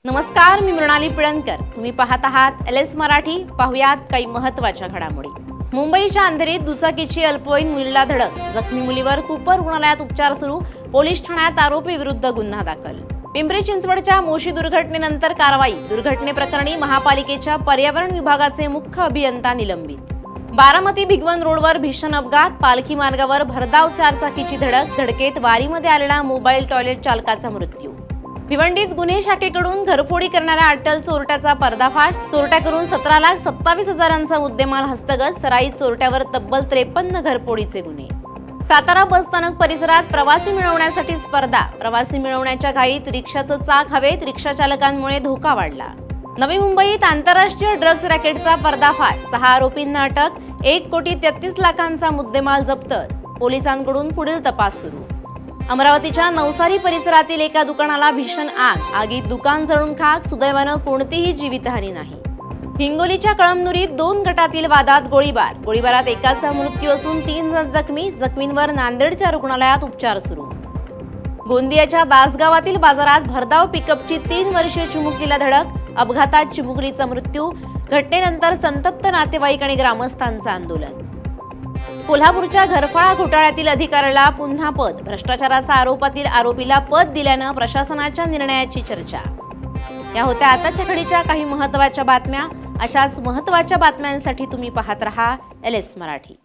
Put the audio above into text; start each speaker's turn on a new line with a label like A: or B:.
A: नमस्कार, मी मृणाली पिळणकर. तुम्ही पाहत आहात LS मराठी. पाहुयात काही महत्त्वाच्या घडामोडी. मुंबईच्या अंधेरीत दुचाकीची अल्पवयीन मुलीला धडक. जखमी मुलीवर कूपर रुग्णालयात उपचार सुरू. पोलीस ठाण्यात आरोपी विरुद्ध गुन्हा दाखल. पिंपरी चिंचवडच्या मोशी दुर्घटनेनंतर कारवाई. दुर्घटनेप्रकरणी महापालिकेच्या पर्यावरण विभागाचे मुख्य अभियंता निलंबित. बारामती भिगवण रोडवर भीषण अपघात. पालखी मार्गावर भरधाव चारचाकीची धडक. धडकेत वारीमध्ये आलेला मोबाईल टॉयलेट चालकाचा मृत्यू. भिवंडीत गुन्हे शाखेकडून घरफोडी करणाऱ्या अट्टल चोरट्याचा पर्दाफाश. चोरट्या करून 17,27,000चा मुद्देमाल हस्तगत. सराईत चोरट्यावर तब्बल 53 घरफोडीचे गुन्हे. सातारा बसस्थानक परिसरात प्रवासी मिळवण्यासाठी स्पर्धा. प्रवासी मिळवण्याच्या घाईत रिक्षाचं चाक हवेत. रिक्षा चालकांमुळे धोका वाढला. नवी मुंबईत आंतरराष्ट्रीय ड्रग्ज रॅकेटचा पर्दाफाश. 6 आरोपींना अटक. 1,33,00,000चा मुद्देमाल जप्त. पोलिसांकडून पुढील तपास सुरू. अमरावतीच्या नवसारी परिसरातील एका दुकानाला भीषण आग. आगीत दुकान जळून खाक. सुदैवानं कोणतीही जीवितहानी नाही. हिंगोलीच्या कळमनुरीत 2 गटातील वादात गोळीबार. गोळीबारात एकाचा मृत्यू असून 3 जण जखमी. जखमींवर नांदेडच्या रुग्णालयात उपचार सुरू. गोंदियाच्या दासगावातील बाजारात भरधाव पिकअपची 3 वर्षीय चिमुकलीला धडक. अपघातात चिमुकलीचा मृत्यू. घटनेनंतर संतप्त नातेवाईक आणि ग्रामस्थांचं आंदोलन. कोल्हापूरच्या घरफाळा घोटाळ्यातील अधिकाऱ्याला पुन्हा पद. भ्रष्टाचाराचा आरोपातील आरोपीला पद दिल्यानं प्रशासनाच्या निर्णयाची चर्चा. या होत्या आताच्या घडीच्या काही महत्त्वाच्या बातम्या. अशाच महत्त्वाच्या बातम्यांसाठी तुम्ही पाहत रहा LS मराठी.